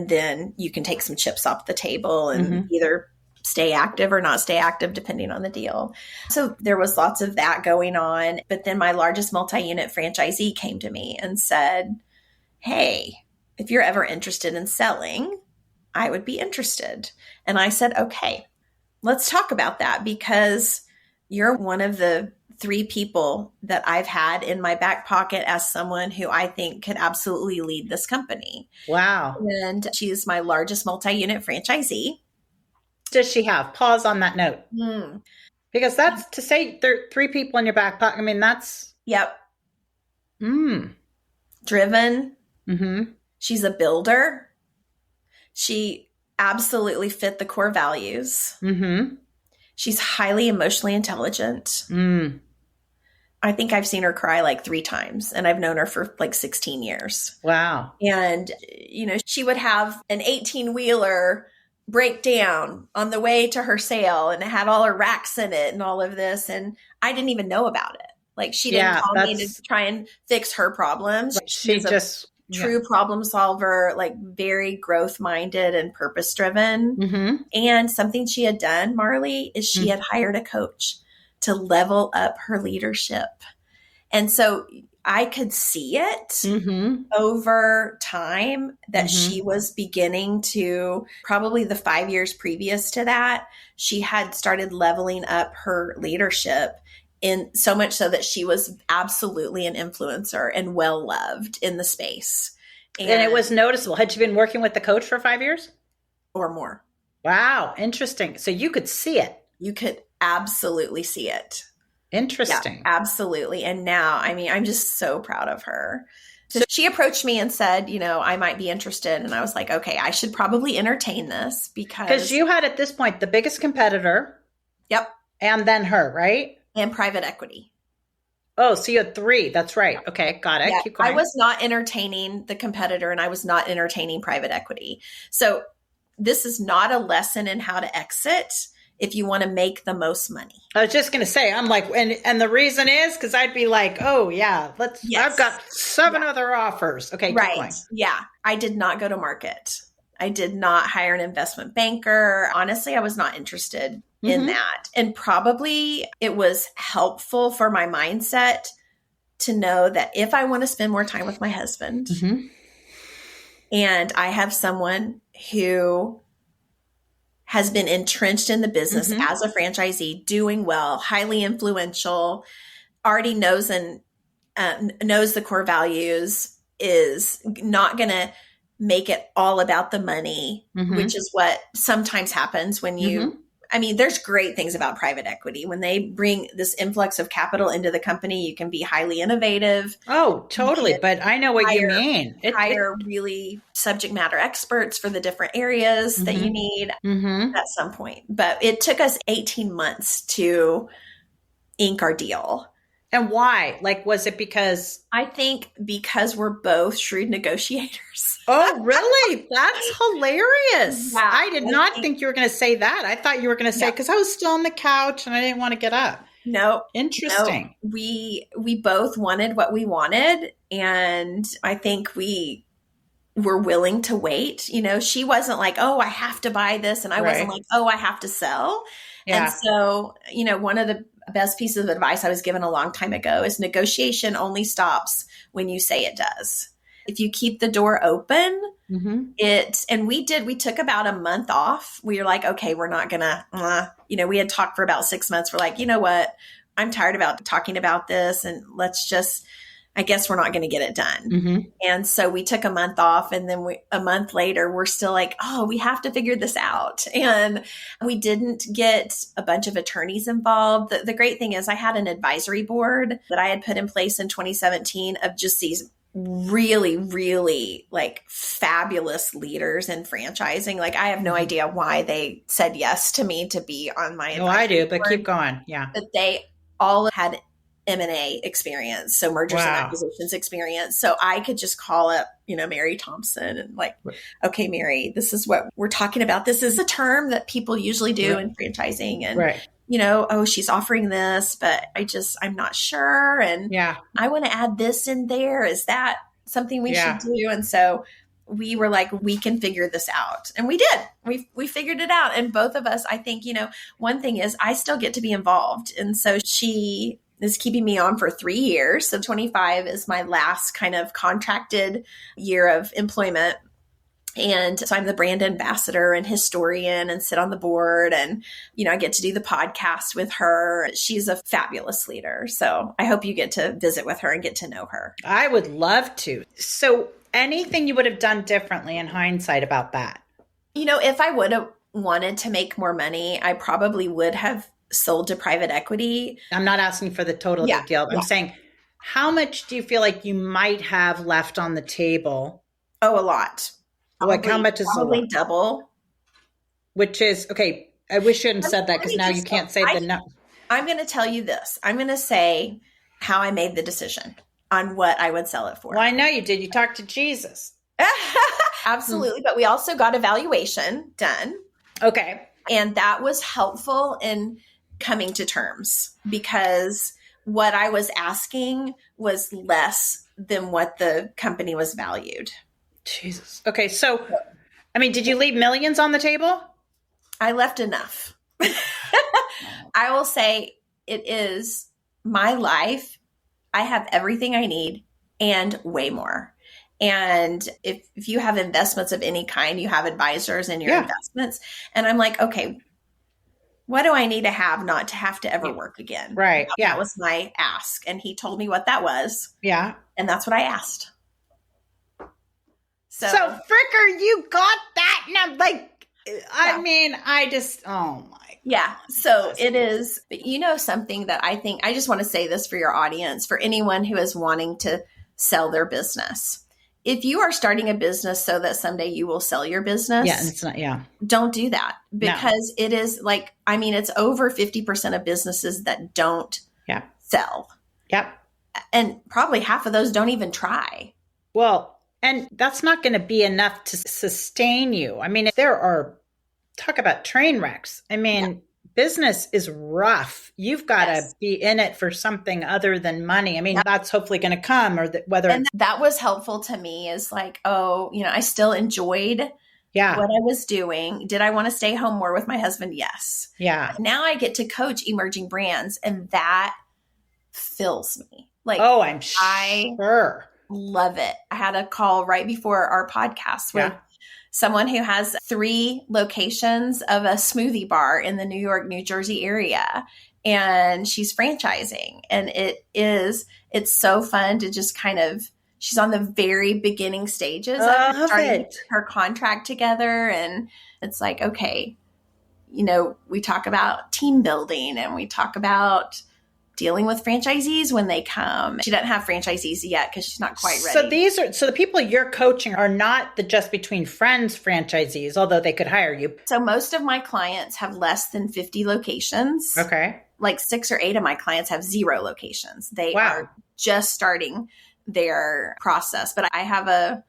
then you can take some chips off the table and either stay active or not stay active, depending on the deal. So there was lots of that going on. But then my largest multi-unit franchisee came to me and said, hey, if you're ever interested in selling, I would be interested. And I said, okay, let's talk about that because you're one of the 3 people that I've had in my back pocket as someone who I think could absolutely lead this company. Wow. And she's my largest multi-unit franchisee. Does she have? Pause on that note. Because that's to say there are 3 people in your back pocket. I mean, that's. Yep. Driven. She's a builder. She absolutely fit the core values. She's highly emotionally intelligent. I think I've seen her cry like 3 times and I've known her for like 16 years. Wow. And, she would have an 18-wheeler break down on the way to her sale and it had all her racks in it and all of this. And I didn't even know about it. Like she didn't call me to try and fix her problems. She just true problem solver, like very growth minded and purpose driven. And something she had done, Marley, is she had hired a coach to level up her leadership. And so I could see it over time that she was beginning to, probably the 5 years previous to that, she had started leveling up her leadership in so much so that she was absolutely an influencer and well loved in the space. And it was noticeable. Had you been working with the coach for 5 years? Or more. Wow. Interesting. So you could see it. You could absolutely see it. Interesting. Yeah, absolutely. And now, I'm just so proud of her. So she approached me and said, I might be interested. And I was like, okay, I should probably entertain this because you had at this point the biggest competitor. Yep. And then her, right? And private equity. Oh, so you had 3. That's right. Okay. Got it. Yeah, Keep going. I was not entertaining the competitor and I was not entertaining private equity. So this is not a lesson in how to exit if you want to make the most money. I was just going to say, I'm like, and the reason is because I'd be like, oh yeah, I've got 7 other offers. Okay. Right. Keep going. Yeah. I did not go to market. I did not hire an investment banker. Honestly, I was not interested in that. And probably it was helpful for my mindset to know that if I want to spend more time with my husband and I have someone who has been entrenched in the business as a franchisee, doing well, highly influential, already knows knows the core values, is not going to make it all about the money, which is what sometimes happens when you, there's great things about private equity. When they bring this influx of capital into the company, you can be highly innovative. Oh, totally. But I know what you mean. Hire really subject matter experts for the different areas that you need at some point. But it took us 18 months to ink our deal. And why? Like, was it because? I think because we're both shrewd negotiators. Oh, really? That's hilarious. Yeah, I did not think you were going to say that. I thought you were going to say, because I was still on the couch and I didn't want to get up. No. Interesting. No. We both wanted what we wanted. And I think we were willing to wait. You know, she wasn't like, oh, I have to buy this. And I wasn't like, oh, I have to sell. Yeah. And so, you know, one of the best pieces of advice I was given a long time ago is negotiation only stops when you say it does. If you keep the door open, and we took about a month off. We were like, okay, we're not gonna, we had talked for about 6 months. We're like, you know what? I'm tired about talking about this, and I guess we're not going to get it done. And so we took a month off, and then a month later, we're still like, oh, we have to figure this out. And we didn't get a bunch of attorneys involved. The great thing is I had an advisory board that I had put in place in 2017 of just these really, really like fabulous leaders in franchising. Like I have no idea why they said yes to me to be on my advisory I do, board, but keep going. Yeah. But they all had M&A experience, so mergers and acquisitions experience. So I could just call up, Mary Thompson and like, okay, Mary, this is what we're talking about. This is a term that people usually do in franchising. And, oh, she's offering this, but I'm not sure. And I want to add this in there. Is that something we should do? And so we were like, we can figure this out. And we did. We figured it out. And both of us, I think, one thing is I still get to be involved. And so she is keeping me on for 3 years. So 25 is my last kind of contracted year of employment. And so I'm the brand ambassador and historian and sit on the board. And, I get to do the podcast with her. She's a fabulous leader. So I hope you get to visit with her and get to know her. I would love to. So anything you would have done differently in hindsight about that? If I would have wanted to make more money, I probably would have sold to private equity. I'm not asking for the total deal. I'm saying, how much do you feel like you might have left on the table? Oh, a lot. Like how much is probably double? Which is, okay, I wish you hadn't said that because now you can't say the number. I'm going to tell you this. I'm going to say how I made the decision on what I would sell it for. Well, I know you did. You talked to Jesus. Absolutely. But we also got a valuation done. Okay. And that was helpful in coming to terms because what I was asking was less than what the company was valued. Jesus. Okay. So, did you leave millions on the table? I left enough. I will say it is my life. I have everything I need and way more. And if you have investments of any kind, you have advisors in your investments. And I'm like, okay, what do I need to have not to have to ever work again? Right. That was my ask. And he told me what that was. Yeah. And that's what I asked. So Fricker, you got that. Now, I just, oh my. Yeah. So it is, something that I think, I just want to say this for your audience, for anyone who is wanting to sell their business. If you are starting a business so that someday you will sell your business. Yeah. It's not, don't do that because it is like, it's over 50% of businesses that don't sell. Yep. And probably half of those don't even try. Well, and that's not going to be enough to sustain you. Talk about train wrecks. Business is rough. You've got to be in it for something other than money. That's hopefully going to come and that was helpful to me is like, I still enjoyed what I was doing. Did I want to stay home more with my husband? Yes. Yeah. Now I get to coach emerging brands and that fills me. Like, I'm sure. Love it. I had a call right before our podcast with someone who has 3 locations of a smoothie bar in the New York, New Jersey area. And she's franchising. And it's so fun to just kind of, she's on the very beginning stages of starting to get her contract together. And it's like, okay, we talk about team building and we talk about dealing with franchisees when they come. She doesn't have franchisees yet because she's not quite ready. So the people you're coaching are not the just between friends franchisees, although they could hire you. So most of my clients have less than 50 locations. Okay. like 6 or 8 of my clients have 0 locations. They are just starting their process. But I have a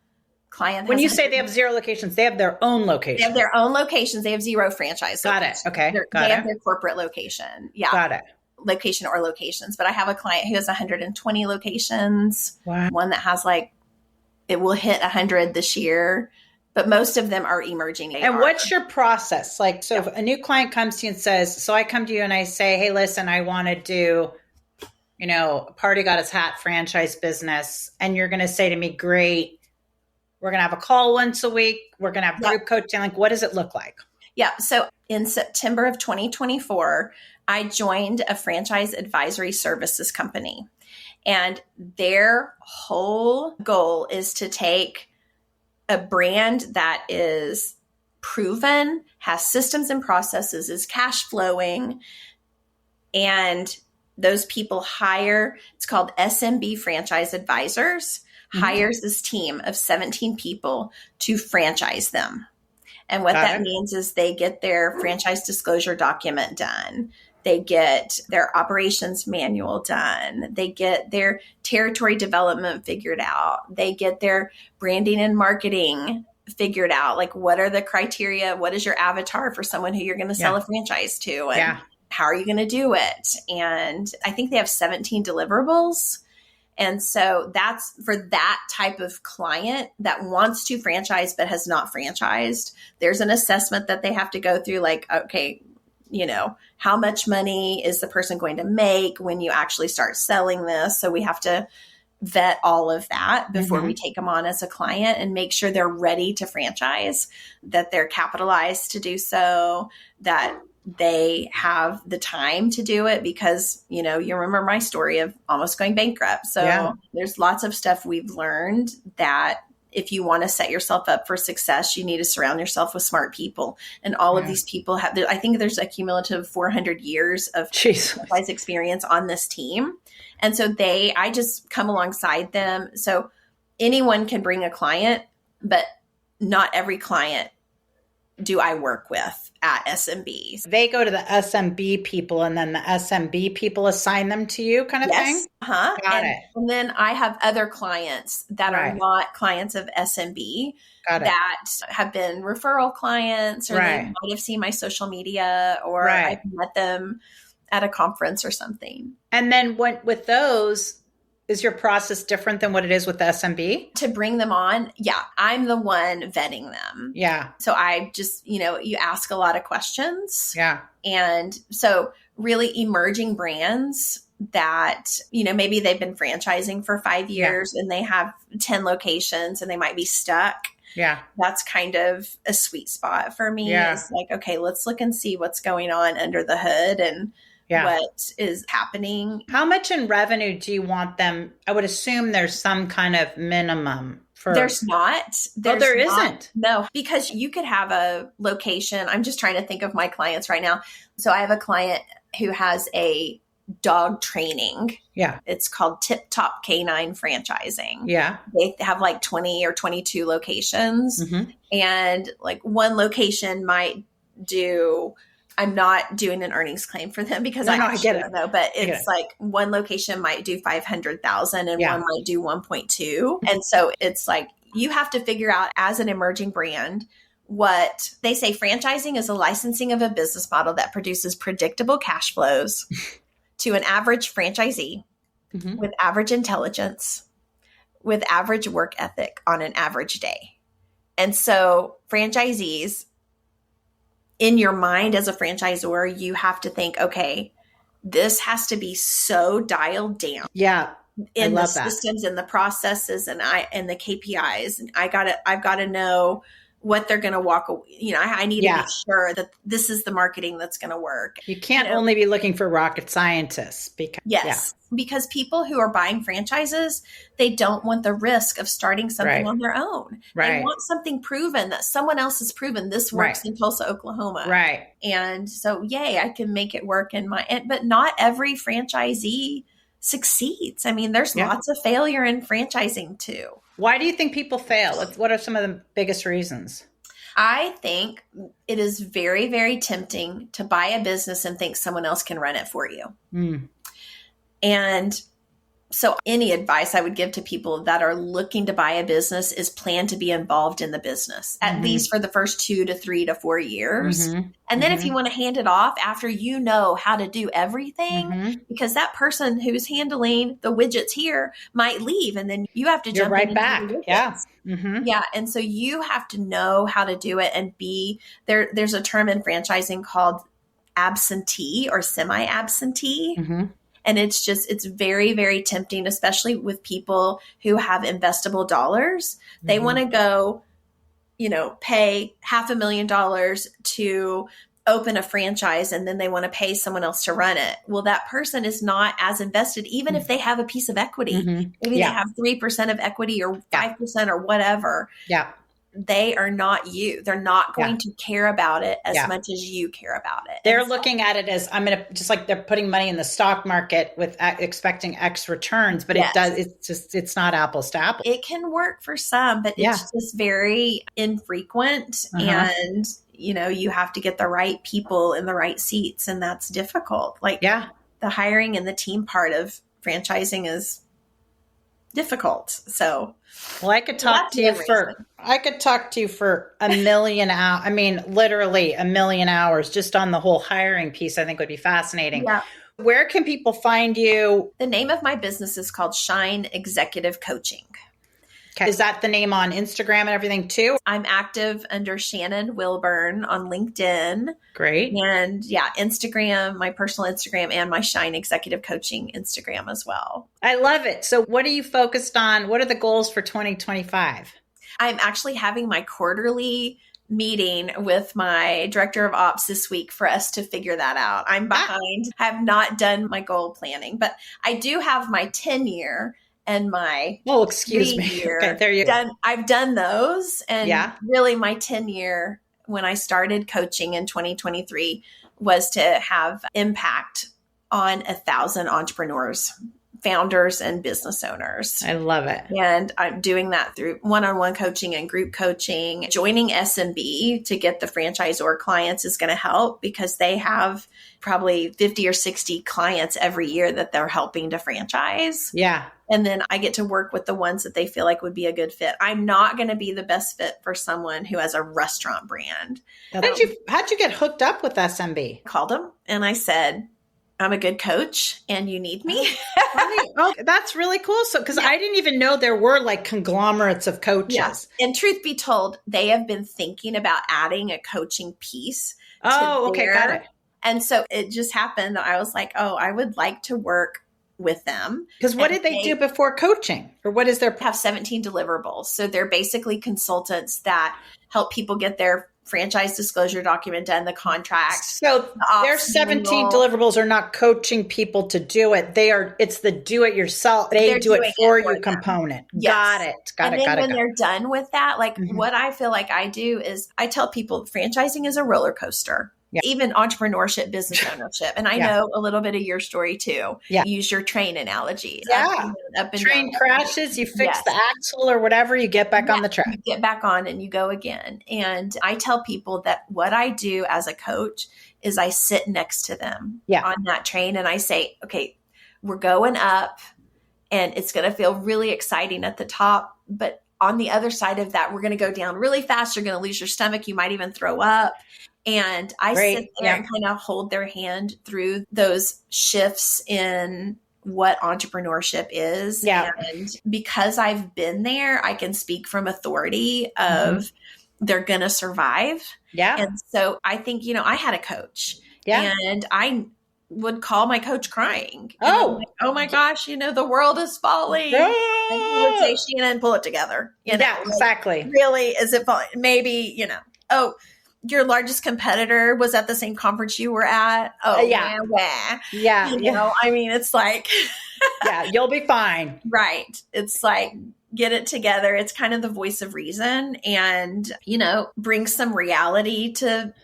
client. When you say they have 0 locations, they have their own location. They have their own locations. They have 0 franchise. Got locations. it. Okay. They have their corporate location. Yeah. Got it. Location or locations. But I have a client who has 120 locations. Wow. One that has it will hit 100 this year. But most of them are emerging. And what's your process? If a new client comes to you and says, so I come to you and I say, hey, listen, I want to do, Party Got His Hat franchise business. And you're going to say to me, great, we're going to have a call once a week. We're going to have group coaching. What does it look like? Yeah. So in September of 2024, I joined a franchise advisory services company. And their whole goal is to take a brand that is proven, has systems and processes, is cash flowing, and those people hire, it's called SMB Franchise Advisors, hires this team of 17 people to franchise them. And what that means is they get their franchise disclosure document done. They get their operations manual done. They get their territory development figured out. They get their branding and marketing figured out. What are the criteria? What is your avatar for someone who you're going to sell a franchise to? And how are you going to do it? And I think they have 17 deliverables. And so that's for that type of client that wants to franchise but has not franchised. There's an assessment that they have to go through, okay, how much money is the person going to make when you actually start selling this? So we have to vet all of that before we take them on as a client and make sure they're ready to franchise, that they're capitalized to do so, that they have the time to do it because, you remember my story of almost going bankrupt. So there's lots of stuff we've learned that if you want to set yourself up for success, you need to surround yourself with smart people. And all of these people I think there's a cumulative 400 years of franchise experience on this team. And so I just come alongside them. So anyone can bring a client, but not every client do I work with at SMBs. They go to the SMB people and then the SMB people assign them to you kind of thing? Got it. And then I have other clients that are not clients of SMB that have been referral clients or they might have seen my social media or I've met them at a conference or something. And then with those, is your process different than what it is with the SMB? To bring them on, I'm the one vetting them. Yeah. So I just, you ask a lot of questions. Yeah. And so really emerging brands that, maybe they've been franchising for 5 years and they have 10 locations and they might be stuck. Yeah. That's kind of a sweet spot for me. Yeah. It's okay, let's look and see what's going on under the hood and what is happening. How much in revenue do you want them? I would assume there's some kind of minimum for. There's not. There isn't. No, because you could have a location. I'm just trying to think of my clients right now. So I have a client who has a dog training. Yeah. It's called Tip Top Canine Franchising. Yeah. They have 20 or 22 locations. And one location might do. I'm not doing an earnings claim for them because I get it. Know, but it's one location might do 500,000 and one might do 1.2. And so it's you have to figure out as an emerging brand what they say. Franchising is a licensing of a business model that produces predictable cash flows to an average franchisee with average intelligence, with average work ethic on an average day. And so franchisees, in your mind as a franchisor, you have to think, okay, this has to be so dialed down. Yeah. In the systems and the processes and the KPIs. And I've got to know what they're going to walk away. I need to make sure that this is the marketing that's going to work. You can't only be looking for rocket scientists because people who are buying franchises, they don't want the risk of starting something on their own. They want something proven that someone else has proven this works in Tulsa, Oklahoma. Right. And so, I can make it work but not every franchisee succeeds. I mean, there's lots of failure in franchising too. Why do you think people fail? What are some of the biggest reasons? I think it is very, very tempting to buy a business and think someone else can run it for you. Mm. And so any advice I would give to people that are looking to buy a business is plan to be involved in the business, at least for the first 2 to 3 to 4 years. And then if you want to hand it off after you know how to do everything, because that person who's handling the widgets here might leave and then you have to jump right in back. Yeah. Yeah. And so you have to know how to do it and be there. There's a term in franchising called absentee or semi-absentee. And it's very, very tempting, especially with people who have investable dollars. They want to go, pay $500,000 to open a franchise and then they want to pay someone else to run it. Well, that person is not as invested, even if they have a piece of equity. Maybe they have 3% of equity or 5% or whatever. Yeah. They are not you. They're not going to care about it as much as you care about it. They're looking at it as just like they're putting money in the stock market with expecting X returns, but it's not apples to apples. It can work for some, but it's just very infrequent. And, you have to get the right people in the right seats, and that's difficult. The hiring and the team part of franchising is difficult. So, well, I could talk to you for a million hours. I mean, literally a million hours just on the whole hiring piece. I think would be fascinating. Yeah. Where can people find you? The name of my business is called Shine Executive Coaching. Okay. Is that the name on Instagram and everything too? I'm active under Shannon Wilburn on LinkedIn. Great. And Instagram, my personal Instagram and my Shine Executive Coaching Instagram as well. I love it. So what are you focused on? What are the goals for 2025? I'm actually having my quarterly meeting with my director of ops this week for us to figure that out. I'm behind. I have not done my goal planning, but I do have my 10-year and my excuse me. Okay, there you go. I've done those. And really my 10-year when I started coaching in 2023 was to have impact on 1,000 entrepreneurs, founders, and business owners. I love it. And I'm doing that through one-on-one coaching and group coaching. Joining SMB to get the franchisor clients is going to help because they have probably 50 or 60 clients every year that they're helping to franchise. Yeah. And then I get to work with the ones that they feel like would be a good fit. I'm not going to be the best fit for someone who has a restaurant brand. How'd you get hooked up with SMB? Called them and I said, I'm a good coach and you need me. Oh, that's really cool. So, because I didn't even know there were like conglomerates of coaches. Yeah. And truth be told, they have been thinking about adding a coaching piece. Got it. And so it just happened that I was like, I would like to work with them. Because what did they do before coaching? Or what is their... Have 17 deliverables. So they're basically consultants that help people get their franchise disclosure document done, the contracts. So their 17 deliverables are not coaching people to do it. It's the do it yourself. They do it for you component. Yes. Got it. When they're done with that, what I feel like I do is I tell people franchising is a roller coaster. Yeah. Even entrepreneurship, business ownership. And I know a little bit of your story too. Yeah. Use your train analogy. Yeah. Train crashes, you fix the axle or whatever, you get back on the track. You get back on and you go again. And I tell people that what I do as a coach is I sit next to them on that train and I say, okay, we're going up and it's going to feel really exciting at the top. But on the other side of that, we're going to go down really fast. You're going to lose your stomach. You might even throw up. And I sit there and kind of hold their hand through those shifts in what entrepreneurship is. Yeah. And because I've been there, I can speak from authority of they're going to survive. Yeah. And so I think, I had a coach and I would call my coach crying. Oh my gosh, the world is falling. And he would say, Shannon, pull it together. Exactly. Really, is it falling? Maybe, your largest competitor was at the same conference you were at. Oh, yeah. I mean, it's like, you'll be fine. Right. It's like, get it together. It's kind of the voice of reason and, bring some reality to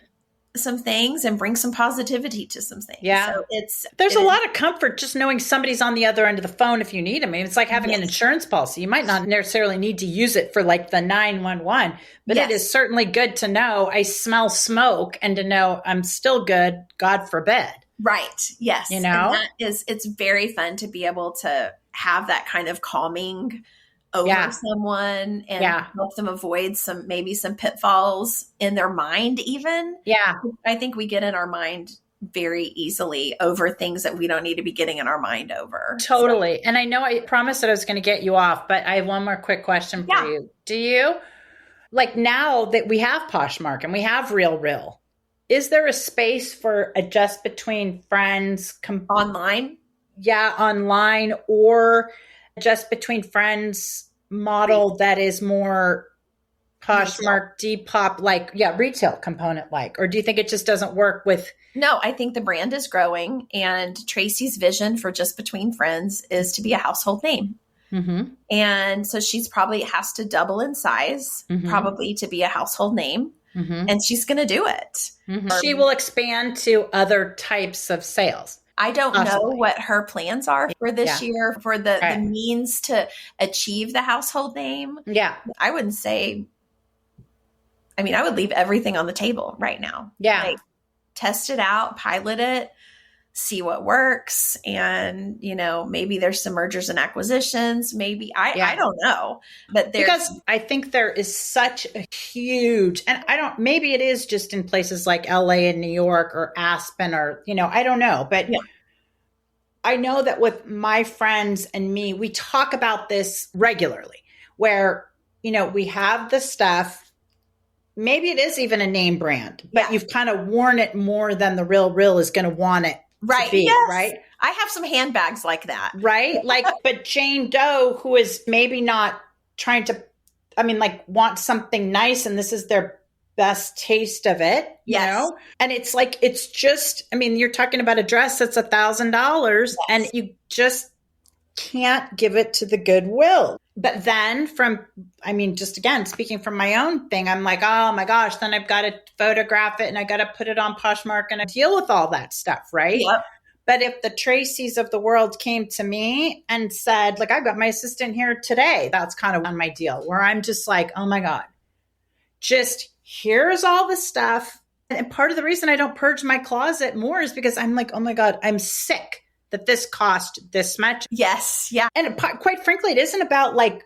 some things and bring some positivity to some things. Yeah. So there's a lot of comfort just knowing somebody's on the other end of the phone if you need them. I mean, it's like having an insurance policy. You might not necessarily need to use it for like the 911, but it is certainly good to know I smell smoke and to know I'm still good, God forbid. Right. Yes. You know, and it's very fun to be able to have that kind of calming over someone and help them avoid maybe some pitfalls in their mind even. Yeah. I think we get in our mind very easily over things that we don't need to be getting in our mind over. Totally. So. And I know I promised that I was going to get you off, but I have one more quick question for you. Do you, like now that we have Poshmark and we have RealReal, is there a space for a just between friends online? Yeah, online, or just between friends model that is more Poshmark, Depop, like, retail component like, or do you think it just doesn't work with? No, I think the brand is growing, and Tracy's vision for Just Between Friends is to be a household name. Mm-hmm. And so she's probably has to double in size, probably to be a household name. Mm-hmm. And she's going to do it. Mm-hmm. She will expand to other types of sales. I don't know what her plans are for this year for the means to achieve the household name. Yeah. I wouldn't say, I mean, I would leave everything on the table right now. Yeah. Like, test it out, pilot it, see what works. And, you know, maybe there's some mergers and acquisitions. Maybe I don't know, but because I think there is such a huge, and maybe it is just in places like LA and New York or Aspen or, you know, I don't know, but I know that with my friends and me, we talk about this regularly where, you know, we have the stuff. Maybe it is even a name brand, but you've kind of worn it more than the RealReal is going to want it to be, right? I have some handbags like that. Right? Like, but Jane Doe, who is maybe not trying to, want something nice and this is their best taste of it, you know? And it's like, it's just, you're talking about a dress that's $1,000 and you just can't give it to the Goodwill. But then just again, speaking from my own thing, I'm like, oh my gosh, then I've got to photograph it and I got to put it on Poshmark and I deal with all that stuff, right? Yep. But if the Tracys of the world came to me and said, like, I've got my assistant here today, that's kind of on my deal where I'm just like, oh my God, just here's all the stuff. And part of the reason I don't purge my closet more is because I'm like, oh my God, I'm sick that this cost this much. Yes. Yeah. And quite frankly, it isn't about like,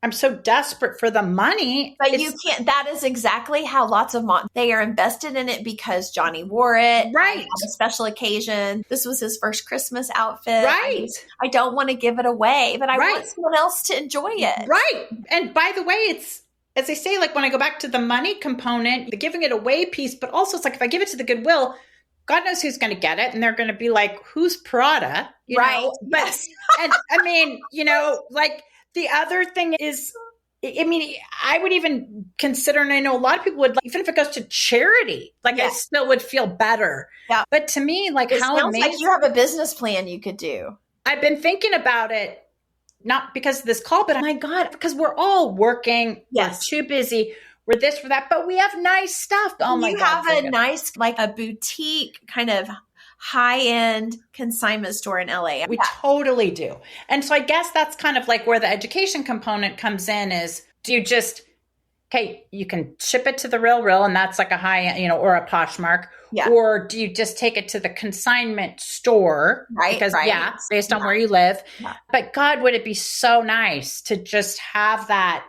I'm so desperate for the money. But you can't, that is exactly how lots of moms, they are invested in it because Johnny wore it. Right. On a special occasion. This was his first Christmas outfit. Right. I don't want to give it away, but I want someone else to enjoy it. Right. And by the way, it's, as I say, like when I go back to the money component, the giving it away piece, but also it's like, if I give it to the Goodwill, God knows who's going to get it. And they're going to be like, who's Prada? You know? But, and like the other thing is, I would even consider, and I know a lot of people would, even if it goes to charity, like I still would feel better. Yeah. But to me, like it how sounds amazing. like you have a business plan you could do. I've been thinking about it, not because of this call, but oh my God, because we're all working. Yes. We're too busy. We're this, for that, but we have nice stuff. Oh my God. You have a nice, like a boutique kind of high-end consignment store in LA. We totally do. And so I guess that's kind of like where the education component comes in is, do you just, okay, you can ship it to the RealReal and that's like a high-end, or a Poshmark. Yeah. Or do you just take it to the consignment store? Right. Because based on where you live. Yeah. But God, would it be so nice to just have that,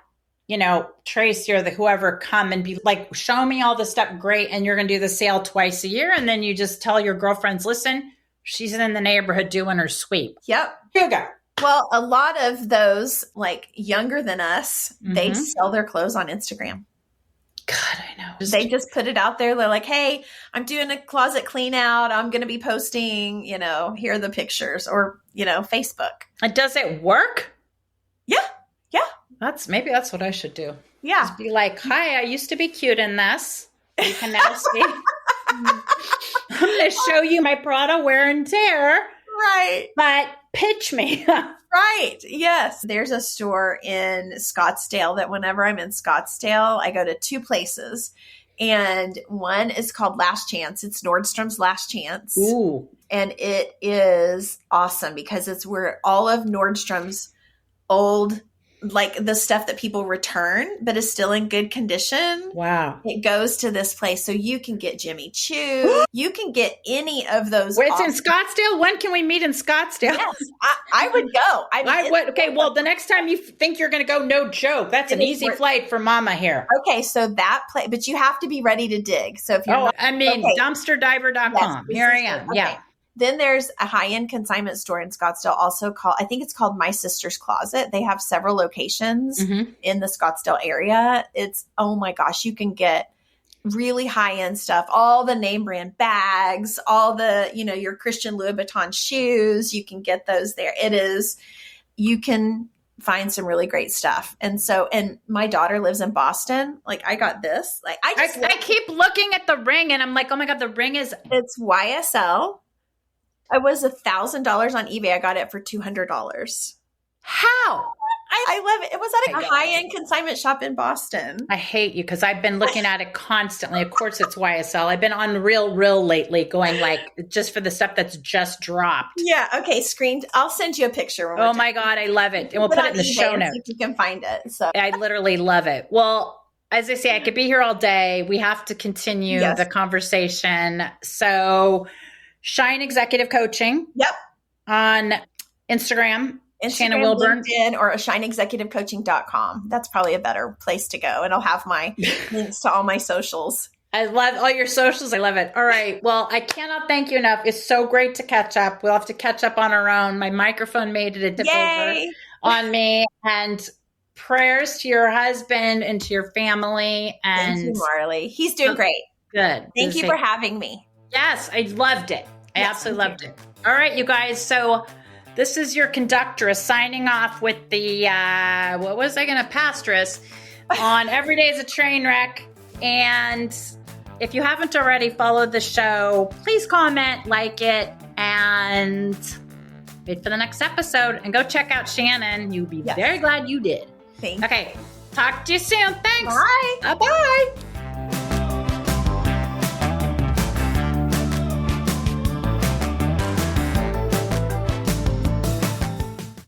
Tracy or whoever come and be like, show me all the stuff. Great. And you're going to do the sale twice a year. And then you just tell your girlfriends, listen, she's in the neighborhood doing her sweep. Yep. Here you go. Well, a lot of those like younger than us, they sell their clothes on Instagram. God, I know. They just put it out there. They're like, hey, I'm doing a closet clean out. I'm going to be posting, here are the pictures or, Facebook. And does it work? Yeah. Yeah. Maybe that's what I should do. Yeah. Just be like, hi, I used to be cute in this. You can now see. I'm going to show you my Prada wear and tear. Right. But pitch me. Right. Yes. There's a store in Scottsdale that whenever I'm in Scottsdale, I go to two places. And one is called Last Chance. It's Nordstrom's Last Chance. Ooh. And it is awesome because it's where all of Nordstrom's old, like the stuff that people return, but is still in good condition. Wow. It goes to this place. So you can get Jimmy Choo. You can get any of those. Wait, it's in Scottsdale? When can we meet in Scottsdale? Yes, I would go. I would. Okay, well, the next time you think you're going to go, no joke. That's an easy flight for Mama here. Okay, so that place, but you have to be ready to dig. So if you're dumpsterdiver.com. Yes, here I am. Okay. Yeah. Then there's a high-end consignment store in Scottsdale also called, I think it's called My Sister's Closet. They have several locations in the Scottsdale area. It's, oh my gosh, you can get really high-end stuff, all the name brand bags, all the, your Christian Louboutin shoes. You can get those there. You can find some really great stuff. And my daughter lives in Boston. Like I got this, like I keep looking at the ring and I'm like, oh my God, the ring it's YSL. It was $1,000 on eBay. I got it for $200. How? I love it. It was at a high-end consignment shop in Boston. I hate you because I've been looking at it constantly. Of course, it's YSL. I've been on RealReal lately going like just for the stuff that's just dropped. Yeah. Okay. I'll send you a picture. Oh my God. I love it. And we'll put it in the show notes. If you can find it. So I literally love it. Well, as I say, I could be here all day. We have to continue the conversation. So Shine Executive Coaching. Yep. On Instagram, Shannon Wilburn. LinkedIn, or shineexecutivecoaching.com. That's probably a better place to go. And I'll have my links to all my socials. I love all your socials. I love it. All right. Well, I cannot thank you enough. It's so great to catch up. We'll have to catch up on our own. My microphone made it a dip over on me. And prayers to your husband and to your family. And thank you, Marley. He's doing great. Good. Thank you for having me. Yes, I loved it. I absolutely loved it. All right, you guys. So this is your conductress signing off with the, what was I going to pastoress on Every Day is a Train Wreck. And if you haven't already followed the show, please comment, like it, and wait for the next episode. And go check out Shannon. You'll be very glad you did. Thanks. Okay. Talk to you soon. Thanks. Bye. Bye-bye.